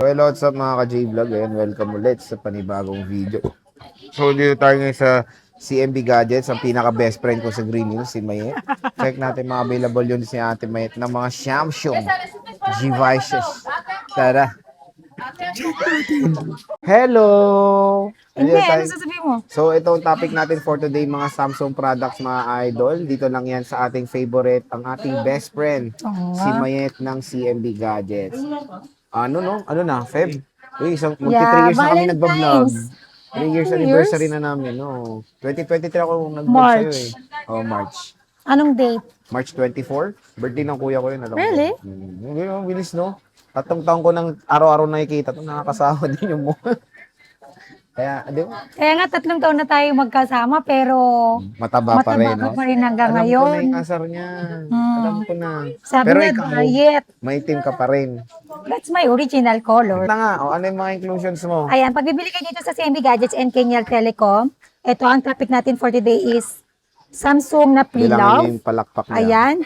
So, hello, what's up mga ka-J-Vlog? Ayan, welcome ulit sa panibagong video. So, dito tayo ngayon sa CMB Gadgets, ang pinaka-best friend ko sa Green Hills, si Mayet. Check natin mga available yun si Ate Mayet ng mga Samsung devices. Tara! Hello! Hindi, Andito ano tayo. sasabihin mo? So, itong topic natin for today, mga Samsung products, mga idol. Dito lang yan sa ating favorite, ang ating best friend, Oo si nga. Mayet ng CMB Gadgets. Ano no? Ano na? Feb? Uy, magti 3 Yeah, years na kami nagba-vlog. Valentine's. 3 years 2 years? anniversary na namin, no. 2023 ako nag-vlog sa'yo eh. March. Oh, March. Anong date? March 24. Birthday ng kuya ko yun, alam mo. Really? Ang bilis, no? Tatlong taon ko nang araw-araw nakikita to, nakakasawa din yung mukha. Kaya, di ba? Kaya nga 3 taon na tayo magkasama pero Mataba pa rin, mataba no? ka pa rin hanggang Alam ko na ngayon. yung asar niya. Alam ko na. Sabi Pero nga, ikaw, diet. may team ka pa rin. That's my original color. Na nga, ano yung mga inclusions mo? Ayan, pag bibili kayo dito sa CMB Gadgets and Kenyal Telecom, ito ang topic natin for today is Samsung na Bilangin niyo pre-love. yung palakpak niya. Ayan.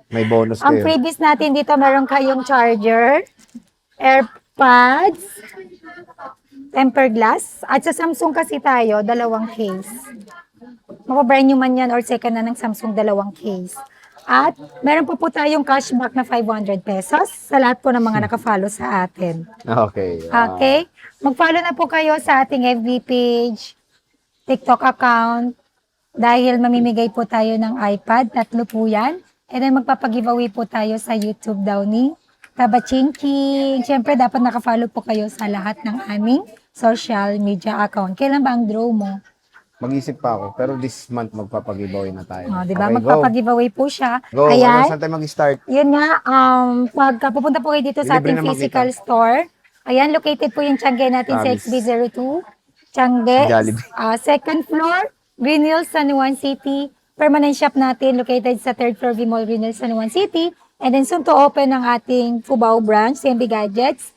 May bonus Ang kayo. freebies natin dito, meron kayong charger, AirPods, tempered glass. At sa Samsung kasi tayo, 2 case. Mapa-brand new man yan or second na ng Samsung, 2 case. At meron po tayong cashback na 500 pesos sa lahat po ng mga nakafollow sa atin. Okay. Okay? Mag-follow na po kayo sa ating FB page, TikTok account, dahil mamimigay po tayo ng iPad, 3 po yan. And then magpapag-giveaway po tayo sa YouTube daw ni Tabachinking. Siyempre, dapat nakafollow po kayo sa lahat ng aming social media account. Kailan ba ang draw mo? Mag-isip pa ako. Pero this month magpapag-giveaway na tayo. O, di ba? Okay, go. Magpapag-giveaway po siya. Go. Ano, Ayan. saan tayo mag-start? Yun nga, pagka pupunta po kayo dito sa Libre ating naman physical kita. store, ayan, located po yung Tiangge natin sa Promise. XB02. Tiangge, Jollibee. second floor, Green Hills, San Juan City. Permanent shop natin located sa third floor, V-Mall, Green Hills, San Juan City. And then soon to open ang ating Cubao branch, CMB Gadgets.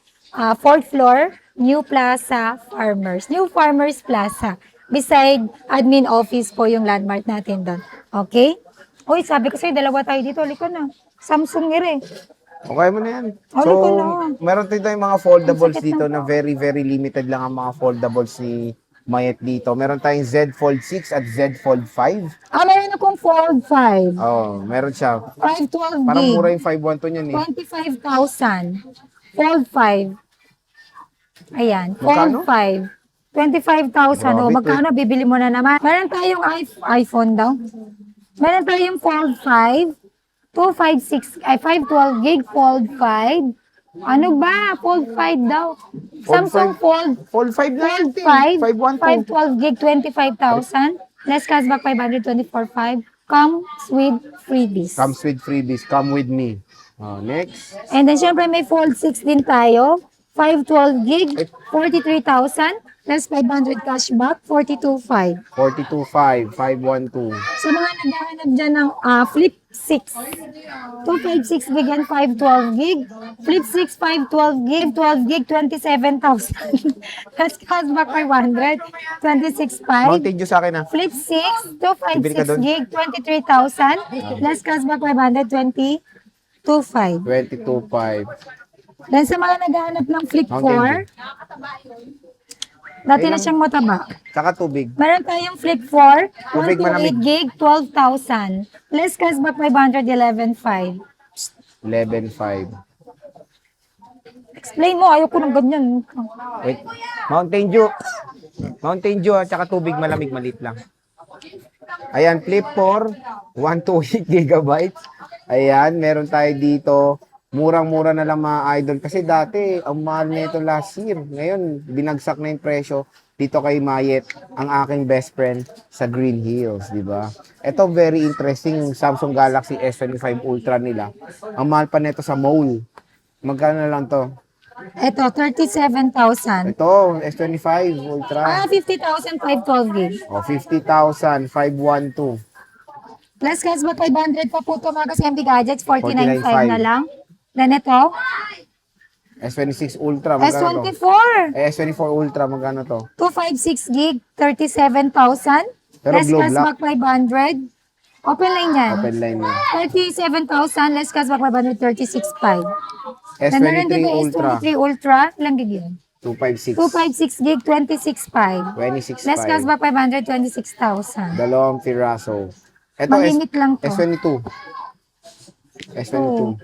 Fourth floor, New Plaza Farmers. New Farmers Plaza. Beside admin office po yung landmark natin doon. Okay? Uy, sabi ko sa'yo, 2 tayo dito. Halika na. Samsung ire. Okay mo na yan. Ano So, ko na? meron din tayong mga foldables Ang sakit dito ng na very, very limited lang ang mga foldables ni Mayet dito. Meron tayong Z Fold 6 at Z Fold 5. Meron akong Fold 5. Oh, meron siya. 512 Parang gig. mura yung 512 niyan eh. 25,000. Fold 5. Ayan. Magkano? Fold 5. 25,000. O, Grabe, magkano? Bibili mo na naman. Meron tayong iPhone daw. Meron tayong Fold 5. 256, 512 gig, Fold 5. Ano ba? Fold 5 daw. Samsung Fold Fold 5 na Fold yan. 5, 512 gig, 25,000. Less cashback, 524.5. Comes with freebies. Comes with freebies. Come with me. Next. And then, syempre, may Fold 6 din tayo. 512 gig, 43,000. Less 500 cashback, 42.5. 42.5, 512. Sa mga naghahanap dyan ng Flip 6. 256 gig and 512 gig. Flip 6, 512 gig, 12 gig, 27,000. Less cashback, 500, 26.5. Mountain Dew sa akin ah. Flip 6, Bibili ka 256 dun? gig, 23,000. Less cashback, 500, 22.5. 22.5. Then sa mga naghahanap ng Flip Mountain 4, dati na siyang mataba. Saka tubig. Meron tayong Flip 4, Tubig 128 malamig. gig, 12,000. Less cashback, 500, 11,500. 11.5. Explain mo, ayoko ng ganyan. Wait. Mountain Dew. Mountain Dew at saka tubig malamig, maliit lang. Ayan, Flip 4, 128 gigabytes. Ayan, meron tayo dito. Murang-mura na lang mga idol. Kasi dati, ang mahal nito last year. Ngayon, binagsak na yung presyo dito kay Mayet, ang aking best friend sa Green Hills, di ba? Ito, very interesting, yung Samsung Galaxy S25 Ultra nila. Ang mahal pa nito sa mall. Magkano na lang to? Ito, 37,000. Ito, S25 Ultra. 50,000, 512 gig. O, 50,000, 512. Plus cashback, 500 pa po ito mga ka-MD Gadgets, 49,500 na 49,500. lang. Then ito, S26 Ultra, magkano to? S24. S24 Ultra, magkano to? 256 gig, 37,000. Pero Less glow cashback, 500. Open line yan. Open line na. 37,000, less cashback, 500, 36,500. Then meron din S23 yung Ultra, S23 Ultra. Ilang gig yun? 256. 256 gig, 26.5. 26.5. Less cashback 526,000. Dalawang piraso. Ito, Malimit lang to. S22. S22. Oo.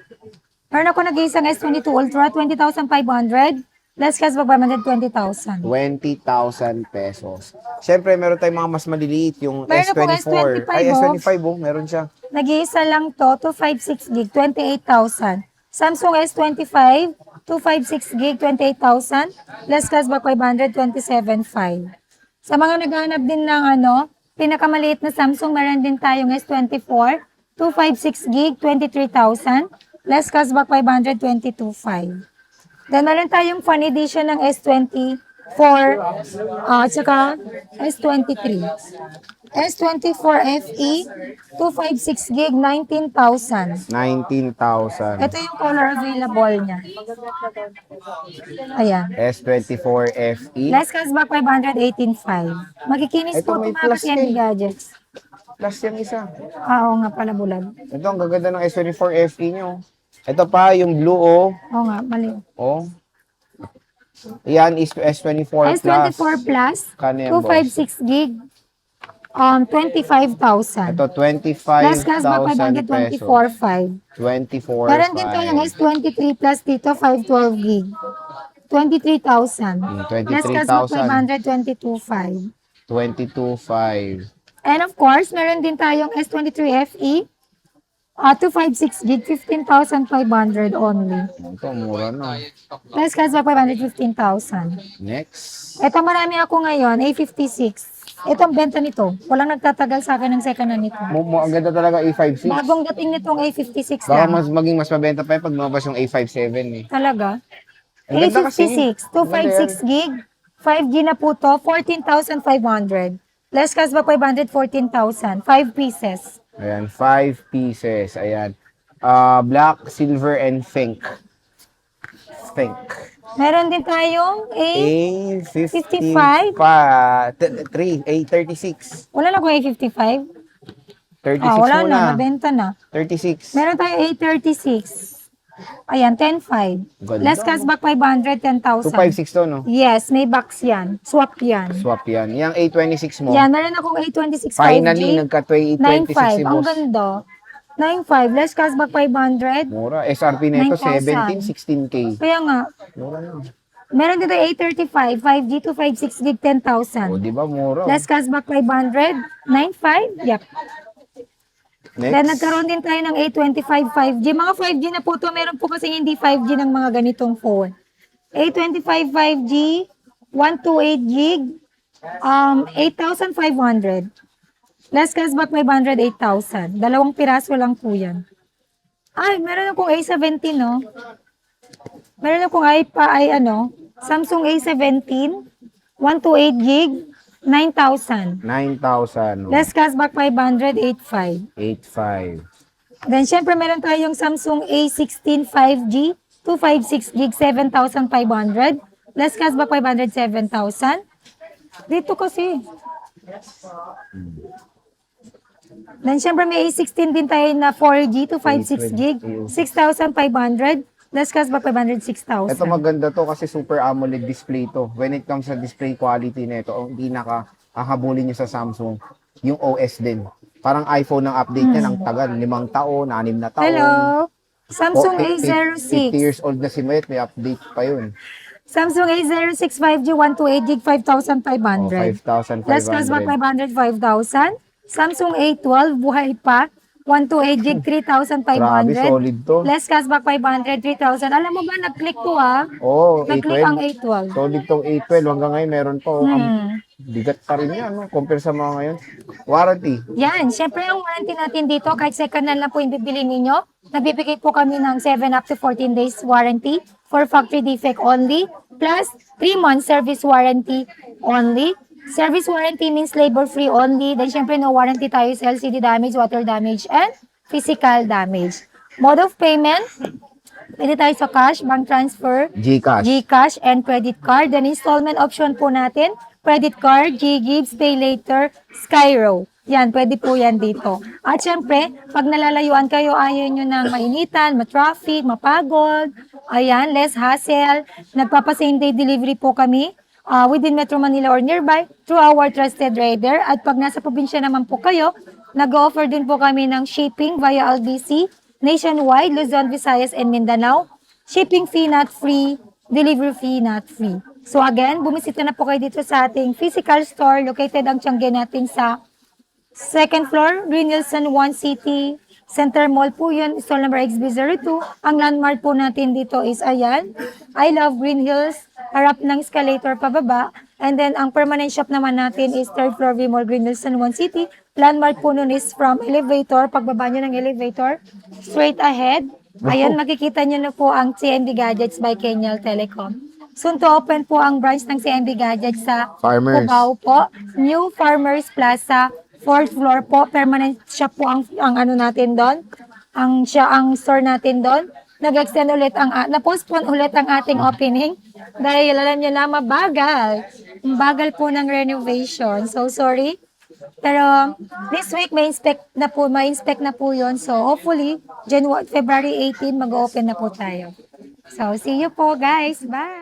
Meron ako nag-iisang S22 Ultra, 20,500. Less cashback 520,000. 20,000 pesos. Siyempre, meron tayong mga mas maliliit, yung Meron akong S24. S25, Ay, oh. S25, oh, meron siya. Nag-iisa lang to, 256 gig, 28,000. Samsung S25, 256 gig, 28,000. Less cashback 527,500. Sa mga naghahanap din ng pinakamaliit na Samsung, meron din tayong S24, 256 gig, 23,000. Less cashback 522,500. Then meron tayong fan edition ng S24, tsaka S23. S24 FE, 256 gig, 19,000. 19,000. Ito yung color available niya. Ayan. S24 FE. Less cashback 518,500. Magikinis Ito, po may ito mga plus ka-TNB eh. gadgets. Plus yung isa. Oo nga pala bulag. Ito, ang gaganda ng S24 FE nyo. Ito pa, yung blue, oh. Oo nga, mali. Oh. Yan is S24 S24 Plus, Kano yan, boss? 256 gig, 25,000. Ito, Plus cashback 25,000 pesos. 24,500. 24,500. Meron din tayong S23 Plus dito, 512 gig. 23,000. Plus cashback 522,500. 22,500. And of course, meron din tayong S23 FE, 256 gig, 15,500 only. Ito, mura na. Plus cashback 515,000. Next. Ito marami ako ngayon, A56. Ito ang benta nito. Walang nagtatagal sa akin ng second hand nito. Ang ganda talaga A56. Bagong dating nitong A56 Baka lang. maging mas mabenta pa yun pag lumabas yung A57 eh. Talaga. Ang ganda kasi. A56, 256 gig, 5G na po to, 14,500. Less cashback 514,000. 5 pieces. Ayan, 5 pieces. Ayan. Black, silver, and pink. Pink. Meron din tayong A55. 36. Wala na akong A55. 36 Wala muna. na, nabenta na. 36. Meron tayong A36. Ayan, 10,500. Ganda. Less cashback 500, 10,000. 256 to, no? Yes, may box yan. Swap yan. Swap yan. Yung A26 mo. Yan, meron akong A26 Finally, 5G. nagka-A26 si 9,500. Ang boss. ganda. 9,500. Less cashback 500. Mura. SRP na ito, 9,000. 17, 16K. Kaya nga, Mura na. meron dito A35, 5G, 256 gig, O, 10,000. di ba? Mura. Less cashback 500. 9,500. Yep. Next. Then nagkaroon din tayo ng A25 5G. Mga 5G na po to. Meron po kasi hindi 5G ng mga ganitong phone. A25 5G, 128 gig, 8,500. Less cashback 508,000. Dalawang piraso lang po yan. Ay, meron akong A17, no? Meron akong Samsung A17, 128 gig, 9,000. 9,000. Less cashback 500, 8,500. 8,500. Then, syempre, meron tayong Samsung A16 5G, 256 gig, 7,500. Less cashback 500, 7,000. Dito kasi. Then, syempre, may A16 din tayo na 4G, 256 gig, 6,500. Less cashback 506,000. Ito maganda to kasi super AMOLED display to. When it comes sa display quality nito, ang pinaka-hahabulin nyo sa Samsung, yung OS din. Parang iPhone ng update niya ng tagal, 5 taon, 6 na taon. Hello. Samsung 50 A06. years old na si Mayet, may update pa yun. Samsung A06 5G, 128 gig, 5,500. 5,500. Less cashback 500, 5,000. Samsung A12, buhay pa. 128 gig, 3,500. Grabe, solid to. Less cashback 500, 3,000. Alam mo ba, nag-click to Oo, Nag-click ang A12. A12. Solid tong A12. Hanggang ngayon meron pa. Ang bigat pa rin yan, no? Compare sa mga ngayon. Warranty. Yan, syempre ang warranty natin dito, kahit second hand lang po yung bibili ninyo, nagbibigay po kami ng 7 up to 14 days warranty for factory defect only, plus 3 months service warranty only. Service warranty means labor-free only. Then, syempre, no warranty tayo sa LCD damage, water damage, and physical damage. Mode of payment, pwede tayo sa cash, bank transfer, Gcash. GCash, and credit card. Then, installment option po natin, credit card, GGives, Pay Later, Skyro. Yan, pwede po yan dito. At syempre, pag nalalayuan kayo, ayaw nyo ng mainitan, matraffic, mapagod, ayan, less hassle. Nagpapa-same day delivery po kami within Metro Manila or nearby through our trusted rider. At pag nasa probinsya naman po kayo, nag-offer din po kami ng shipping via LBC, nationwide, Luzon, Visayas, and Mindanao. Shipping fee not free, delivery fee not free. So again, bumisita na po kayo dito sa ating physical store located ang Tiangge natin sa second floor, Green Hills San Juan City, Center Mall po yun, stall number XB02. Ang landmark po natin dito is ayan, I Love Green Hills, harap ng escalator pababa. And then, ang permanent shop naman natin is third floor V Mall Green Hills San Juan City. Landmark po nun is from elevator, pagbaba nyo ng elevator, straight ahead. Ayan, makikita nyo na po ang CMB Gadgets by Kenyal Telecom. Soon to open po ang branch ng CMB Gadgets sa Farmers. Cubao po. New Farmers Plaza, 4th floor po. Permanent shop po ang ano natin doon. Ang store natin doon. Nag-extend ulit na-postpone ulit ang ating opening dahil alam nyo na mabagal. Bagal po ng renovation. So sorry. Pero this week may inspect na po yun. So hopefully February 18 mag-open na po tayo. So see you po guys. Bye!